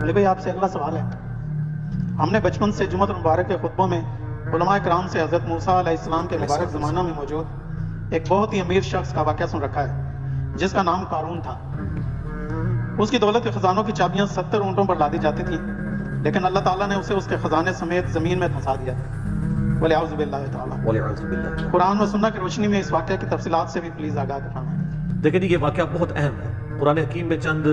علی بھائی آپ سے اگلا سوال ہے. ہم نے بچپن سے جمعۃ المبارک کے خطبوں میں علماء کرام سے حضرت موسیٰ علیہ السلام کے مبارک زمانہ میں موجود ایک بہت ہی امیر شخص کا واقعہ سن رکھا ہے جس کا نام قارون تھا. اس کی دولت کے خزانوں کی چابیاں 70 اونٹوں پر لادی جاتی تھیں، لیکن اللہ تعالیٰ نے اسے اس کے خزانے سمیت زمین میں دھنسا دیا. وَلِعَوْذُ بِاللَّهِ تعالیٰ. قرآن و سنت کی روشنی میں اس واقعہ کی تفصیلات سے بھی پلیز آگاہ فرمائیں. دیکھیں یہ واقعہ بہت اہم ہے. قرآن حکیم میں چند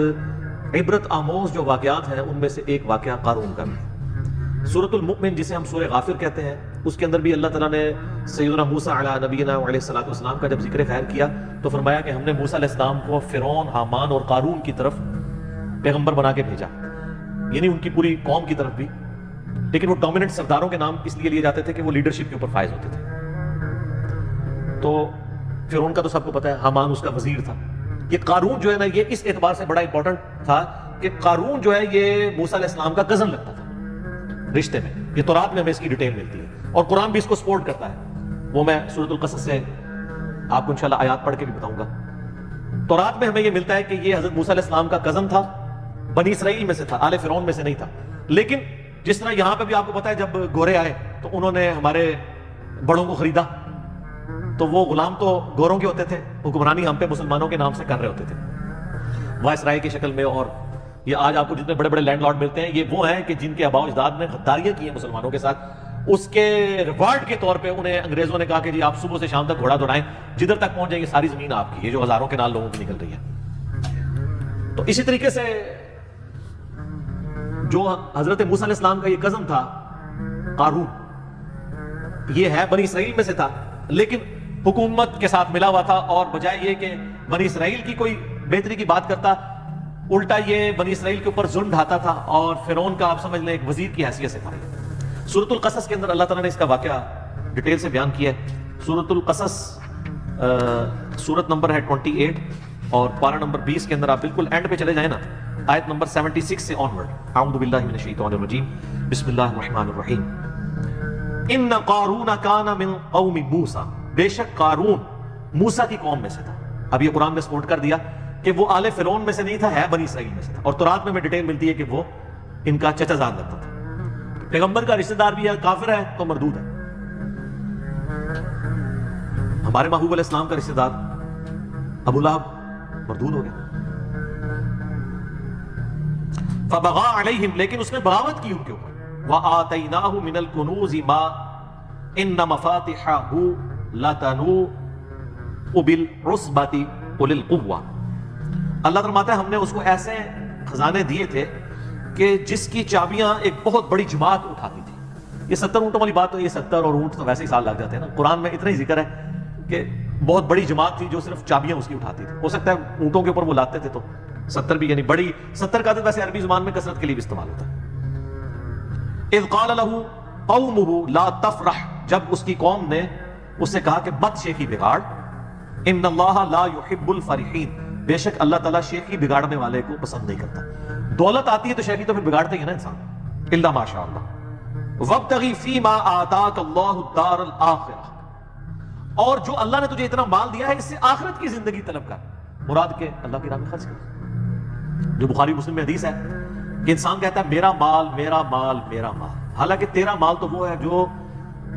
عبرت آموز جو واقعات ہیں ان میں سے ایک واقعہ قارون کا ہے. سورۃ المؤمن جسے ہم سورہ غافر کہتے ہیں، اس کے اندر بھی اللہ تعالیٰ نے سیدنا موسیٰ علیہ نبینا علیہ السلام کا جب ذکر خیر کیا تو فرمایا کہ ہم نے موسیٰ علیہ السلام کو فرعون، حامان اور قارون کی طرف پیغمبر بنا کے بھیجا، یعنی ان کی پوری قوم کی طرف بھی. لیکن وہ ڈومیننٹ سرداروں کے نام اس لیے لیے جاتے تھے کہ وہ لیڈرشپ کے اوپر فائز ہوتے تھے. تو فرعون کا تو سب کو پتا ہے، حامان اس کا وزیر تھا. یہ قارون جو ہے نا، یہ اس اعتبار سے بڑا امپورٹنٹ تھا کہ قارون جو ہے یہ موسیٰ علیہ السلام کا کزن لگتا تھا رشتے میں. یہ تورات میں ہمیں اس کی ڈیٹیل ملتی ہے اور قرآن بھی اس کو سپورٹ کرتا ہے. وہ میں سورۃ القصص سے آپ کو انشاءاللہ آیات پڑھ کے بھی بتاؤں گا. تورات میں ہمیں یہ ملتا ہے کہ یہ حضرت موسیٰ علیہ السلام کا کزن تھا، بنی اسرائیل میں سے تھا، آل فرعون میں سے نہیں تھا. لیکن جس طرح یہاں پہ بھی آپ کو پتا ہے جب گورے آئے تو انہوں نے ہمارے بڑوں کو خریدا، تو وہ غلام تو گوروں کے ہوتے تھے، حکمرانی ہم پہ مسلمانوں کے نام سے کر رہے ہوتے تھے وائسرائے کی شکل میں. اور یہ آج آپ کو جتنے بڑے بڑے لینڈ لارڈ ملتے ہیں، یہ وہ ہیں کہ جن کے آباء و اجداد نے غداریاں کی ہیں مسلمانوں کے ساتھ. اس کے ریوارڈ کے طور پہ انہیں انگریزوں نے کہا کہ جی آپ صبح سے شام تک گھوڑا دوڑائیں، جدھر تک پہنچ جائیں گے ساری زمین آپ کی، یہ جو ہزاروں کے نال لوگوں کی نکل رہی ہے. تو اسی طریقے سے جو حضرت موسیٰ علیہ السلام کا یہ کزن تھا قارون، یہ ہے بنی اسرائیل میں سے تھا، لیکن حکومت کے ساتھ ملا ہوا تھا. اور بجائے یہ کہ بنی اسرائیل کی کوئی بہتری کی بات کرتا، الٹا یہ بنی اسرائیل کے اوپر ظلم ڈھاتا تھا اور فرعون کا آپ سمجھ لیں ایک وزیر کی حیثیت سے تھا. سورۃ القصص کے اندر اللہ تعالیٰ نے اس کا واقعہ ڈیٹیل سے بیان کیا ہے. سورۃ القصص سورت نمبر ہے 28 اور پارہ نمبر 20 کے اندر آپ بالکل اینڈ پہ چلے جائیں نا، آیت نمبر 76 سے آنورڈ. اعوذ باللہ من الشیطان الرجیم، بسم اللہ الرحمن الرحیم. ان قارون کان من قوم موسیٰ، بے شک قارون موسیٰ کی قوم میں سے تھا. اب یہ قرآن نے سپورٹ کر دیا کہ وہ آل فرعون میں سے نہیں تھا، ہے بنی اسرائیل میں سے تھا. اور تورات میں ڈیٹیل ملتی ہے کہ وہ ان کا چچا زاد لگتا تھا. پیغمبر کا رشتہ دار بھی ہے، کافر ہے تو مردود ہے. ہمارے محبوب علیہ السلام کا رشتہ دار ابو لہب مردود ہو گیا. فبغى علیہم، لیکن اس نے بغاوت کی ان کے اوپر. وآتیناہ من الکنوز ما ان مفاتحہ لتنوء بالعصبۃ اولي القوہ. اللہ فرماتا ہے ہم نے اس کو ایسے خزانے دیے تھے کہ جس کی چابیاں ایک بہت بڑی جماعت اٹھاتی تھی. یہ 70 اونٹوں والی بات تو، یہ 70 اور اونٹ تو ویسے ہی سال لگ جاتے ہیں نا. قرآن میں اتنا ہی ذکر ہے کہ بہت بڑی جماعت تھی جو صرف چابیاں اس کی اٹھاتی تھی. ہو سکتا ہے اونٹوں کے اوپر وہ لاتے تھے تو 70 بھی، یعنی بڑی 70 کا عدد ویسے عربی زبان میں کثرت کے لیے بھی استعمال ہوتا ہے. اذ قال له قومه لا تفرح، جب اس کی قوم نے اس سے کہا کہ مت شیخی بگاڑ. ان اللہ لا يحب الفرحین، بے شک اللہ تعالیٰ شیخی بگاڑنے والے کو پسند نہیں کرتا. دولت آتی ہے تو شیخی تو پھر بگاڑتا ہی ہے نا انسان، الا ما شاء اللہ. وابتغی فیما آتاک اللہ الدار الآخرہ، اور جو اللہ نے تجھے اتنا مال دیا ہے اس سے آخرت کی زندگی طلب کر، مراد کے اللہ کی راہ میں خرچ کر. جو بخاری مسلم میں حدیث ہے کہ انسان کہتا ہے میرا مال میرا مال میرا مال، حالانکہ تیرا مال تو وہ ہے جو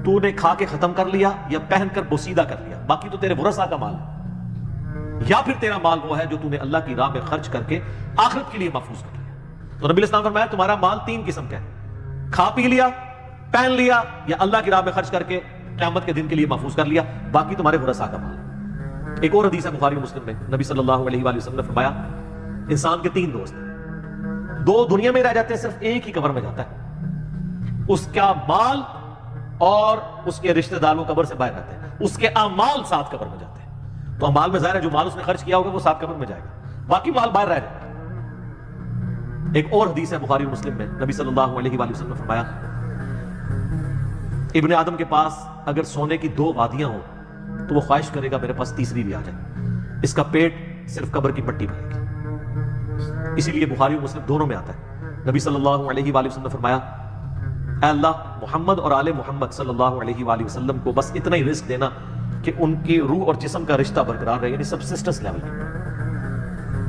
تو نے کھا کے ختم کر لیا یا پہن کر بوسیدہ کر لیا، باقی تو تیرے ورثاء کا مال ہے. یا پھر تیرا مال وہ ہے جو تو نے اللہ کی راہ میں خرچ کر کے آخرت کے لیے محفوظ کر لیا. تو نبی علیہ السلام فرمایا تمہارا مال 3 قسم کا ہے، کھا پی لیا، پہن لیا، یا اللہ کی راہ میں خرچ کر کے قیامت کے دن کے لیے محفوظ کر لیا، باقی تمہارے ورثاء کا مال ہے. ایک اور حدیث ہے بخاری مسلم میں، نبی صلی اللہ علیہ وآلہ وسلم نے فرمایا انسان کے 3 دوست ہیں، 2 دنیا میں رہ جاتے ہیں، صرف ایک ہی قبر میں جاتا ہے. اس کا مال اور اس کے رشتہ دار وہ قبر سے باہر رہتے ہیں، اس کے اعمال ساتھ قبر میں جاتے ہیں. تو اعمال میں ظاہر ہے جو مال اس نے خرچ کیا ہوگا وہ ساتھ قبر میں جائے گا، باقی مال باہر رہ جائے گا. ایک اور حدیث ہے بخاری مسلم میں، نبی صلی اللہ علیہ وآلہ وسلم نے فرمایا ابن آدم کے پاس اگر سونے کی 2 وادیاں ہوں تو وہ خواہش کرے گا میرے پاس تیسری بھی آ جائے. اس کا پیٹ صرف قبر کی مٹی بھرے گی. اسی لیے بخاری اور مسلم دونوں میں آتا ہے، نبی صلی اللہ علیہ وآلہ وسلم نے فرمایا اے اللہ محمد اور آل محمد صلی اللہ علیہ وآلہ وسلم کو بس اتنا ہی رزق دینا کہ ان کی روح اور جسم کا رشتہ برقرار رہے، یعنی سبسسٹنس لیول.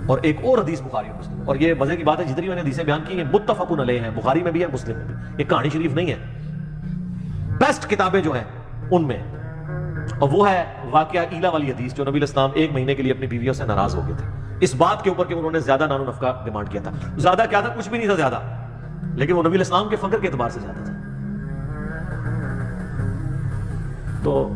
اور ایک اور حدیث بخاری اور مسلم، اور یہ مزے کی بات ہے جتنی میں نے حدیثیں بیان کی ہیں متفق علیہ ہیں، بخاری میں بھی ہے مسلم میں بھی، یہ کہانی شریف نہیں ہے، بیسٹ کتابیں جو ہیں ان میں، اور وہ ہے واقعہ ایلا والی حدیث جو نبی علیہ السلام 1 مہینے کے لیے اپنی بیویوں سے ناراض ہو گئے تھے اس بات کے اوپر کہ انہوں نے زیادہ نان و نفقہ ڈیمانڈ کیا تھا. زیادہ کیا تھا؟ کچھ بھی نہیں تھا زیادہ، لیکن وہ نبی علیہ السلام کے فقر کے اعتبار سے زیادہ تھا. تو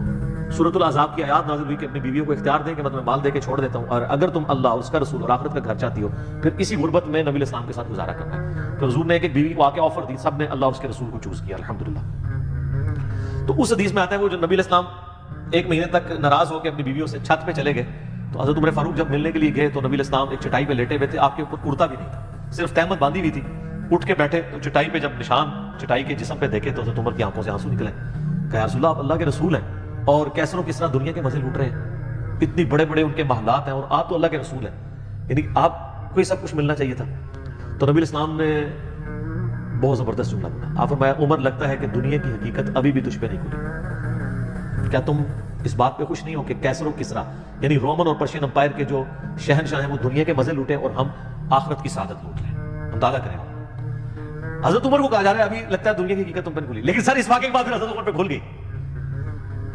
سورۃ الاحزاب کی آیات نازل ہوئی کہ اپنی بیویوں کو اختیار دیں کہ میں تمہیں مال دے کے چھوڑ دیتا ہوں، اور اگر تم اللہ اس کا رسول اور آخرت کا گھر چاہتی ہو پھر اسی غربت میں نبی علیہ السلام کے ساتھ گزارا کرنا ہے. تو حضور نے ایک بیوی کو آ کے آفر دی، سب نے اللہ اور اس کے رسول کو چوز کیا الحمدللہ. تو اس حدیث میں آتا ہے وہ جو نبی علیہ السلام 1 مہینے تک ناراض ہو کے اپنی بیویوں سے چھت پہ چلے گئے، تو حضرت عمر فاروق جب ملنے کے لیے گئے تو نبی علیہ السلام ایک چٹائی پہ لیٹے ہوئے تھے، آپ کے اوپر کرتا بھی نہیں تھا، صرف تہمت باندھی ہوئی تھی. اٹھ کے بیٹھے تو چٹائی پہ جب نشان چٹائی کے جسم پہ دیکھے تو حضرت عمر کی آنکھوں سے آنسو نکلے. کہا یا رسول اللہ، آپ اللہ کے رسول ہیں اور کیسر و کسرا دنیا کے مزے لوٹ رہے ہیں، اتنی بڑے بڑے ان کے محلات ہیں اور آپ تو اللہ کے رسول ہیں، یعنی آپ کو یہ سب کچھ ملنا چاہیے تھا. تو نبی علیہ السلام نے بہت زبردست جملہ بولا، آپ فرمایا عمر لگتا ہے کہ دنیا کی حقیقت ابھی بھی تجھ پہ نہیں کھلی. کیا تم اس بات پہ خوش نہیں ہو کہ کیسر و کسرا یعنی رومن اور پرشین امپائر کے جو شہنشاہ ہیں وہ دنیا کے مزے لوٹیں اور ہم آخرت کی سعادت لوٹ لیں؟ اندازہ کریں. حضرت عمر کو کہا جا رہا ہے ابھی لگتا ہے دنیا کی حقیقت تم پہ نہیں کھلی، لیکن سر اس واقعے کے بعد پھر حضرت عمر پہ کھل گئی.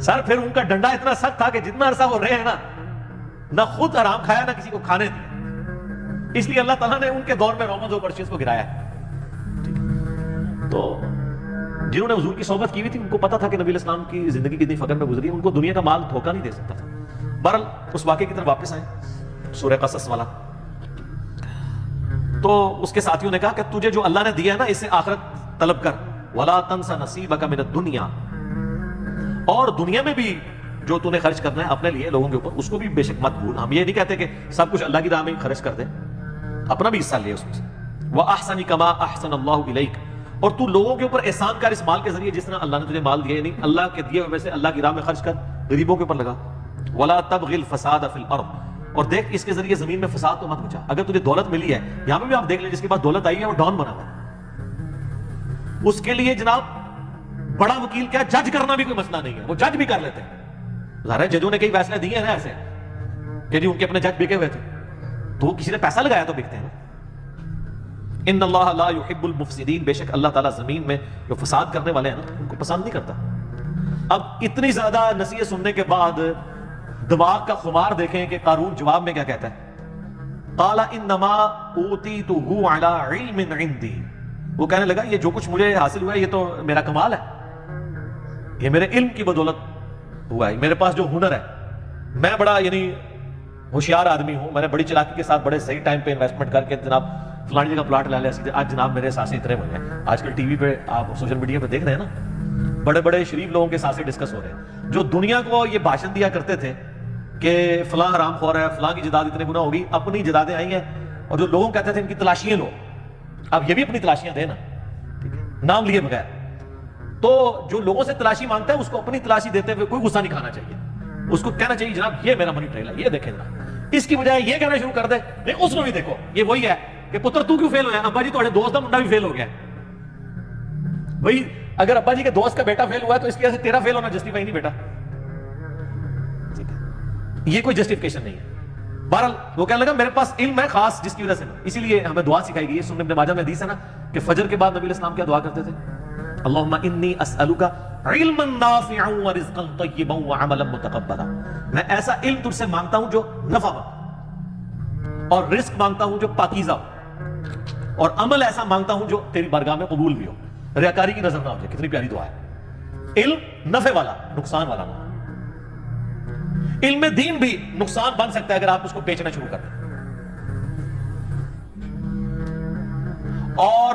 سر پھر ان کا ڈنڈا اتنا سخت تھا کہ جتنا عرصہ وہ رہے ہیں نا، نہ خود آرام کھایا نہ کسی کو کھانے دیا، اس لیے اللہ تعالیٰ نے ان کے دور میں رومنز اور پرشینز کو گرایا ہے. تو جنہوں نے حضور کی صحبت کی ہوئی تھی ان کو پتا تھا کہ نبی علیہ السلام کی زندگی کتنی فقر میں گزری، ان کو دنیا کا مال دھوکہ نہیں دے سکتا تھا. بہرحال اس واقعے کی طرف واپس آئیں، سورہ قصص والا. تو اس کے ساتھیوں نے کہا کہ تجھے جو اللہ نے دیا ہے نا اسے آخرت طلب کر، وَلَا تَنْسَ نَصِيبَكَ مِنَ الدُّنْيَا، اور دنیا میں بھی جو تو نے خرچ کرنا ہے اپنے لیے لوگوں کے اوپر اس کو بھی بے شک مت بھول. ہم یہ نہیں کہتے کہ سب کچھ اللہ کی راہ میں خرچ کر دے، اپنا بھی حصہ لے اس میں سے. وَأَحْسَنِ كَمَا أَحْسَنَ اللَّهُ إِلَيْكَ، اور تو لوگوں کے اوپر احسان کر اس مال کے ذریعے جس طرح اللہ نے تجھے مال دیا، یعنی اللہ کے دیے ہوئے سے اللہ کی راہ میں خرچ کر، غریبوں کے اوپر لگا. وَلَا تَبْغِ الْفَسَادَ فِي الْأَرْضِ، اور دیکھ اس کے ذریعے زمین میں فساد تو مت مچا. اگر تجھے دولت ملی ہے، یہاں پہ بھی آپ دیکھ لیں جس کے پاس دولت آئی ہے وہ ڈان بنا ہوا ہے، اس کے لیے جناب بڑا وکیل کیا جج کرنا بھی کوئی مسئلہ نہیں ہے، وہ جج بھی کر لیتے ہیں. ظاہر ہے ججوں نے کئی فیصلے دیے ہیں نا ایسے کہ جی ان کے اپنے جج بکے ہوئے تھے، تو وہ کسی نے پیسہ لگایا تو بکتے ہیں نا. ان اللہ لا يحب المفسدین، بے شک اللہ تعالیٰ زمین میں جو فساد کرنے والے ہیں نا ان کو پسند نہیں کرتا. اب اتنی زیادہ نصیحت سننے کے بعد دماغ کا خمار دیکھیں کہ قارون جواب میں کیا کہتا ہے. قال انما اوتیتہ علی علم عندی، وہ کہنے لگا یہ جو کچھ مجھے حاصل ہوا ہے یہ تو میرا کمال ہے، یہ میرے علم کی بدولت ہوا ہے، میرے پاس جو ہنر ہے، میں بڑا یعنی ہوشیار آدمی ہوں، میں نے بڑی چلاکی کے ساتھ بڑے صحیح ٹائم پہ انویسٹمنٹ کر کے جناب فلانی جگہ پلاٹ لے لیا سیدھے. آج جناب میرے سانسیں اتنے ہوئے ہیں، آج کل ٹی وی پہ آپ سوشل میڈیا پہ دیکھ رہے ہیں نا، بڑے بڑے شریف لوگوں کے سانسیں ڈسکس ہو رہے ہیں جو دنیا کو یہ بھاشن دیا کرتے تھے کہ فلاں حرام خور ہے، فلاں کی جداد اتنے گناہ ہوگی، اپنی جدادیں آئی ہیں. اور جو لوگوں کہتے تھے ان کی تلاشیاں لو، اب یہ بھی اپنی تلاشیاں دے نا، نام لیے بغیر. تو جو لوگوں سے تلاشی مانگتا ہے اس کو اپنی تلاشی دیتے ہوئے کوئی غصہ نہیں کھانا چاہیے، اس کو کہنا چاہیے جناب یہ میرا منی ٹریل ہے، یہ دیکھیں جناب. اس کی بجائے یہ کہنا شروع کر دے نہیں اس کو بھی دیکھو یہ وہی ہے کہ پتر تو کیوں فیل ہوا ہے، ابا جی تھوڑے دوست کا منڈا بھی فیل ہو گیا ہے. بھائی اگر ابا جی کے دوست کا بیٹا فیل ہوا ہے تو اس کی وجہ سے تیرا فیل ہونا جسٹیفائی نہیں بیٹا، یہ کوئی جسٹیفیکیشن نہیں ہے. بہرحال وہ کہنے لگا میرے پاس علم ہے خاص جس کی وجہ سے، اسی لیے ہمیں دعا سکھائی گئی ہے. سنن ابن ماجہ میں حدیث ہے نا کہ فجر کے بعد نبی علیہ السلام کیا دعا کرتے تھے، اللہم انی اسألک علما نافعا ورزقا طیبا وعملا متقبلا، میں ایسا علم تجھ سے مانگتا ہوں جو نفع ہو، اور رزق مانگتا ہوں جو پاکیزہ ہو، اور عمل ایسا مانگتا ہوں جو تیری بارگاہ میں قبول بھی ہو، ریاکاری کی نظر نہ ہو جائے. کتنی پیاری دعا ہے. علم نفع والا، نقصان والا نہ. علم دین بھی نقصان بن سکتا ہے اگر آپ اس کو بیچنا شروع کر دیں، اور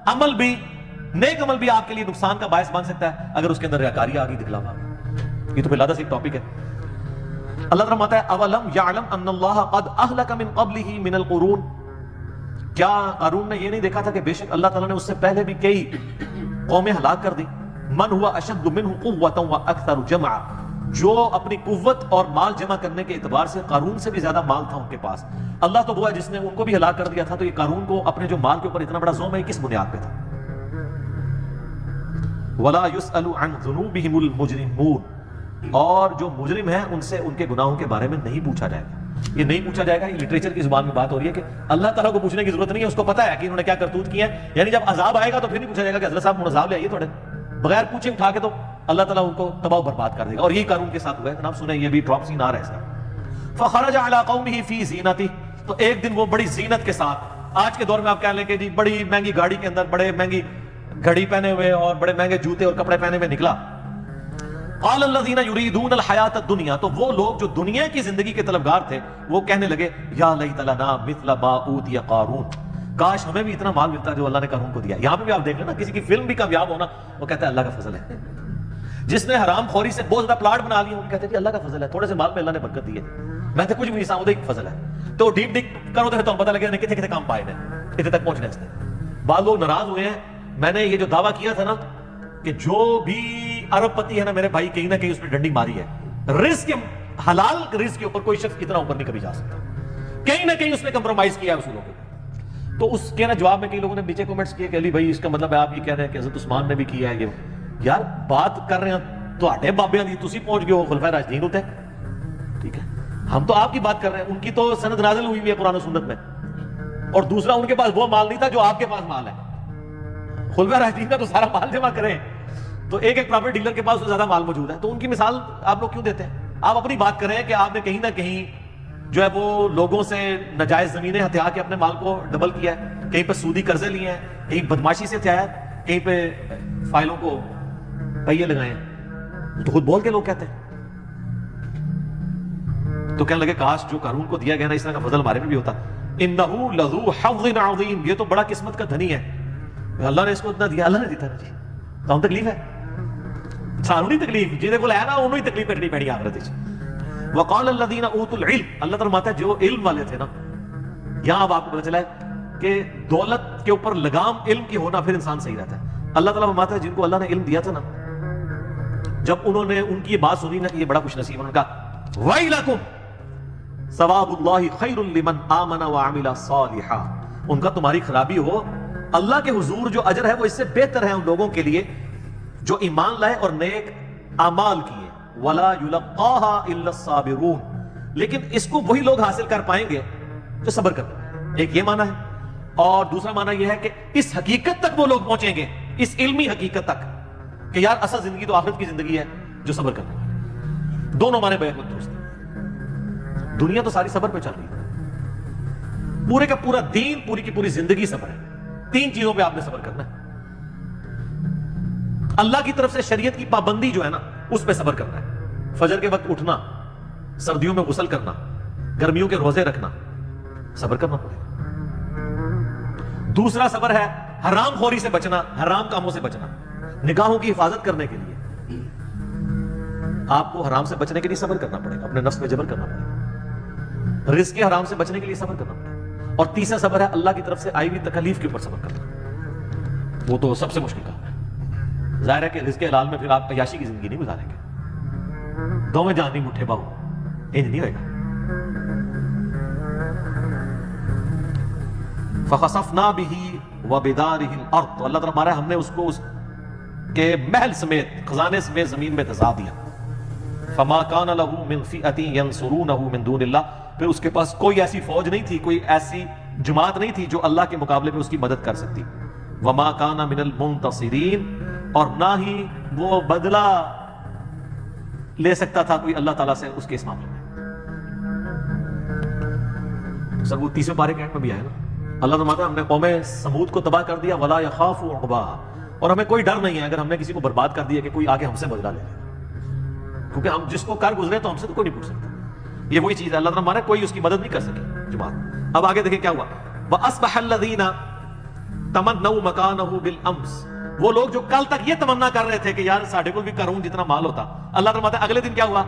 عمل بھی، نیک عمل بھی آپ کے لیے نقصان کا باعث بن سکتا ہے اگر اس کے اندر ریاکاری آ گئی، دکھلاوا. یہ تو بلادہ سے ایک ٹاپک ہے. اللہ تعالیٰ فرماتا ہے اولم یعلم ان اللہ قد اہلک من قبلہ من القرون، کیا قارون نے یہ نہیں دیکھا تھا کہ بے شک اللہ تعالیٰ نے اس سے پہلے بھی کئی قومیں ہلاک کر دی. من ہوا اشد منہ قوۃ واکثر جمعا، جو اپنی قوت اور مال جمع کرنے کے اعتبار سے قارون سے بھی زیادہ مال تھا ان کے پاس. اللہ تو وہ ہے جس نے ان کو بھی ہلاک کر دیا تھا، تو یہ قارون کو اپنے جو مال کے اوپر اتنا بڑا زوم ہے کس بنیاد پہ تھا. ولا يسأل عن ذنوبهم المجرمون، اور جو مجرم ہیں ان سے ان کے گناہوں کے بارے میں نہیں پوچھا جائے گا. یہ نہیں پوچھا جائے گا. یہ لٹریچر کی زبان میں بات ہو رہی ہے کہ اللہ تعالیٰ کو پوچھنے کی ضرورت نہیں ہے, اس کو پتا ہے کہ انہوں نے کیا کرتوت کی ہے. یعنی جب عذاب آئے گا تو پھر نہیں پوچھا جائے گا کہ حضرت صاحب عذاب لے آئیے تھوڑے, بغیر پوچھے اٹھا کے تو اللہ تعالیٰ ان کو تباہ و برباد کر دے گا. اور یہی قارون کے ساتھ ہوا ہے. جناب سنیں, یہ بھی ڈراپ سین آ رہا ہے اس کا. فخرج علی قومہ فی زینتہ, تو ایک دن وہ بڑی زینت کے ساتھ, آج کے دور میں آپ کہہ لیں کہ جی بڑی مہنگی گاڑی کے اندر بڑے مہنگی گھڑی پہنے ہوئے اور بڑے مہنگے جوتے اور کپڑے پہنے ہوئے نکلا. قال الذین یریدون الحیاۃ الدنیا, تو وہ لوگ جو دنیا کی زندگی کے طلبگار تھے وہ کہنے لگے یا لیت لنا مثل ما اوتی قارون, کاش ہمیں بھی اتنا مال ملتا جو اللہ نے قارون کو دیا. یہاں پہ بھی آپ دیکھ لیں نا, کسی کی فلم بھی کامیاب ہونا وہ کہتا ہے اللہ کا فضل ہے. جس نے حرام خوری سے بہت زیادہ پلاٹ بنا لیا وہ کہتے ہیں کہ اللہ کا فضل ہے, تھوڑے سے مال میں اللہ نے برکت دی ہے, میں تو کچھ بھی نہیں سامنے ایک فضل ہے. تو ڈیپ ڈک کرو تو پتہ لگے کتنے کتنے کام پائے نے اتنے تک پہنچنے سے. بعض لوگ ناراض ہوئے ہیں. میں نے یہ جو دعویٰ کیا تھا نا کہ جو بھی ارب پتی ہے نا میرے بھائی, کہیں نہ کہیں اس نے ڈنڈی ماری ہے. رزق, حلال رزق کے اوپر کوئی شخص اتنا اوپر نہیں کبھی جا سکتا, کہیں نہ کہیں اس نے کمپرومائز کیا ہے اصولوں کے. تو اس کے نا جواب میں کئی لوگوں نے نیچے کمنٹس کیے کہ علی بھائی اس کا مطلب ہے آپ یہ کہہ رہے ہیں کہ حضرت عثمان نے بھی کیا ہے. یہ یار بات کر رہے ہیں تواڈے بابیاں دی, تسی پہنچ گئے ہو خلفائے راشدین ہوتے, ٹھیک ہے, ہم تو آپ کی بات کر رہے ہیں. ان کی تو سند نازل ہوئی ہوئی ہے قرآن و سنت میں, اور دوسرا ان کے پاس وہ مال نہیں تھا جو آپ کے پاس مال ہے. خلفائے راشدین کا تو سارا مال جمع کریں تو ایک ایک پراپرٹی ڈیلر کے پاس زیادہ مال موجود ہے. تو ان کی مثال آپ لوگ کیوں دیتے ہیں؟ آپ اپنی بات کریں کہ آپ نے کہیں نہ کہیں جو ہے وہ لوگوں سے ناجائز زمینیں ہتھیا کے اپنے مال کو ڈبل کیا ہے, کہیں پہ سودی قرضے لیے ہیں, کہیں بدماشی سے ہتھیایا ہے, کہیں پہ فائلوں کو پہیے لگائے ہیں. تو خود بول کے لوگ کہتے ہیں. تو کہنے لگے کاش جو قارون کو دیا گیا نا اس طرح کا فضل ہمارے میں بھی ہوتا. انہ لذو حظ عظیم, یہ تو بڑا قسمت کا دھنی ہے, اللہ نے اس کو اتنا دیا, اللہ نے دیتا نا جی. تو ہم تکلیف ہے سانو نہیں تکلیف, جہدے کول ہے نا انہوں ہی تکلیف کٹنی پڑی آخرت وچ. وقال الذین اوتوا العلم, اللہ فرماتا ہے جو علم والے تھے نا, یہاں اب آپ کو پتہ چلا ہے کہ دولت کے اوپر لگام علم کی ہونا پھر انسان صحیح رہتا ہے. اللہ تعالیٰ فرماتا ہے جن کو اللہ نے علم دیا تھا نا, جب انہوں نے ان کی یہ بات سنی نا کہ یہ بڑا خوش نصیب, انہوں نے کہا ویلکم ثواب اللہ خیر لمن آمن وعمل صالحا, ان کا تمہاری خرابی ہو, اللہ کے حضور جو اجر ہے وہ اس سے بہتر ہے ان لوگوں کے لیے جو ایمان لائے اور نیک اعمال کیے. ولا یلقاها الا الصابرون, لیکن اس کو وہی لوگ حاصل کر پائیں گے جو صبر کرتے ہیں. ایک یہ معنی ہے, اور دوسرا معنی یہ ہے کہ اس حقیقت تک وہ لوگ پہنچیں گے, اس علمی حقیقت تک کہ یار اصل زندگی تو آخرت کی زندگی ہے جو صبر کرنے والی. دونوں معنی بیان درست ہیں. دنیا تو ساری صبر پہ چل رہی ہے, پورے کا پورا دین, پوری کی پوری زندگی صبر ہے. تین چیزوں پہ آپ نے صبر کرنا ہے. اللہ کی طرف سے شریعت کی پابندی جو ہے نا اس پہ صبر کرنا ہے. فجر کے وقت اٹھنا, سردیوں میں غسل کرنا, گرمیوں کے روزے رکھنا, صبر کرنا پڑے گا. دوسرا صبر ہے حرام خوری سے بچنا, حرام کاموں سے بچنا, نگاہوں کی حفاظت کرنے کے لیے آپ کو حرام سے بچنے کے لیے صبر کرنا پڑے گا, اپنے نفس پہ جبر کرنا پڑے گا. رزق کے حرام سے بچنے کے لیے صبر کرنا پڑے گا. اور تیسرا صبر ہے اللہ کی طرف سے آئی ہوئی تکلیف کے اوپر صبر کرنا. وہ تو سب سے مشکل کام ہے. ظاہر ہے کہ رزق حلال میں پھر آپ عیاشی کی زندگی نہیں گزاریں گے, دو میں جان نہیں مٹھے باؤ, انج نہیں ہوئے گا. فخسفنا به وبداره الارض, تو اللہ تعالیٰ ہمارا ہم نے اس کو اس کے محل سمیت, خزانے سمیت زمین میں دھسا دیا. فما كان له من فئة ينصرونه من دون الله, پھر اس کے پاس کوئی ایسی فوج نہیں تھی, کوئی ایسی جماعت نہیں تھی جو اللہ کے مقابلے میں اس کی مدد کر سکتی. وما كان من المنتصرین, اور نہ ہی وہ بدلہ لے سکتا تھا کوئی اللہ تعالیٰ سے اس کے اس معاملے میں. سر وہ تیسرے پارے کے اینڈ میں بھی آیا نا, اللہ فرماتا ہے ہم نے قوم سمود کو تباہ کر دیا, ولا یخاف عقباہا, اور ہمیں کوئی ڈر نہیں ہے اگر ہم نے کسی کو برباد کر دیا کہ کوئی آگے ہم سے بدلہ لے لے, کیونکہ ہم جس کو کر گزرے تو ہم سے تو کوئی نہیں پوچھ سکتا. یہ وہی چیز ہے, اللہ تعالیٰ کوئی اس کی مدد نہیں کر سکے جماعت. اب آگے دیکھیں کیا ہوا. وَأَصْبَحَ الَّذِينَ تَمَنَّوْا مَكَانَهُ بِالْأَمْسِ, وہ لوگ جو کل تک یہ تمنا کر رہے تھے کہ یار ساڈے کو بھی قارون جتنا مال ہوتا, اللہ فرماتا ہے اگلے دن کیا ہوا.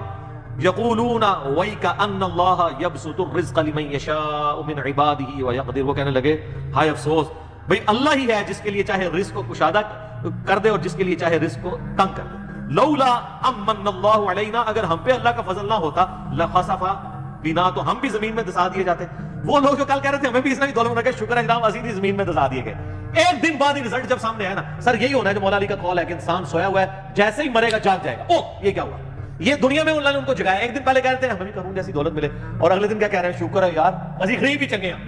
یقولون وَيْكَأَنَّ اللَّهَ يَبْسُطُ الرِّزْقَ لِمَن يَشَاءُ مِنْ عِبَادِهِ وَيَقْدِرُ, وہ کہنے لگے ہائے افسوس, بھئی اللہ ہی ہے جس کے لیے چاہے رزق کو کشادہ کر دے اور جس کے لیے چاہے رزق کو تنگ کر دے. لولا امن اللہ علینا, اگر ہم پہ اللہ کا فضل نہ ہوتا, لخسف بنا, تو ہم بھی زمین میں دھسا دیے جاتے. وہ لوگ جو کل کہہ رہے تھے ہمیں بھی اس نے دولت رکھے, شکر ہے جناب عزیز زمین میں دھسا دیے گئے. ایک دن بعد ہی رزلٹ جب سامنے آیا نا, سر یہی ہونا ہے جو مولا علی کا قول ہے کہ انسان سویا ہوا ہے, جیسے ہی مرے گا جاگ جائے گا. او یہ کیا ہوا, یہ دنیا میں اللہ نے ان کو جگایا. ایک دن پہلے کہہ رہے تھے ہمیں بھی قارون جیسی دولت ملے, اور اگلے دن کیا کہہ رہے ہیں, شکر ہے یار اسی خرید بھی چنگے ہیں.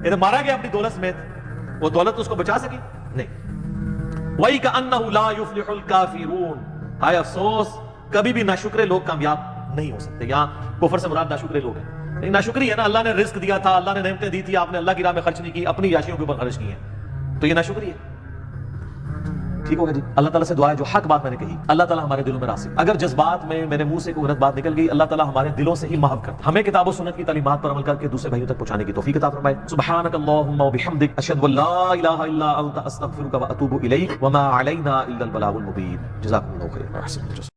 یہ تو مارا گیا اپنی دولت سمیت, وہ دولت اس کو بچا سکی نہیں. وَإِكَأَنَّهُ لَا يُفْلِحُ الْكَافِرُونَ, ہائے افسوس کبھی بھی ناشکرے لوگ کامیاب نہیں ہو سکتے. یہاں کفر سے مراد ناشکرے لوگ ہیں. لیکن ناشکری ہے نا, اللہ نے رزق دیا تھا, اللہ نے نعمتیں دی تھی, آپ نے اللہ کی راہ میں خرچ نہیں کی, اپنی عیاشیوں کے اوپر خرچ کی ہیں, تو یہ ناشکری ہے. ٹھیک ہوگا جی. اللہ تعالیٰ سے دعا ہے جو حق بات میں نے کہی اللہ تعالیٰ ہمارے دلوں میں راسخ, اگر جذبات میں میرے منہ سے کوئی غلط بات نکل گئی اللہ تعالیٰ ہمارے دلوں سے ہی محو کر ہمیں کتاب و سنت کی تعلیمات پر عمل کر کے دوسرے بھائیوں تک پہنچانے کی توفیق عطا فرمائے. سبحانک اللہم و بحمدک, اشہد ان لا الہ الا انت, استغفرک و اتوب الیک, وما علینا الا البلاغ المبین. جزاکم اللہ خیر.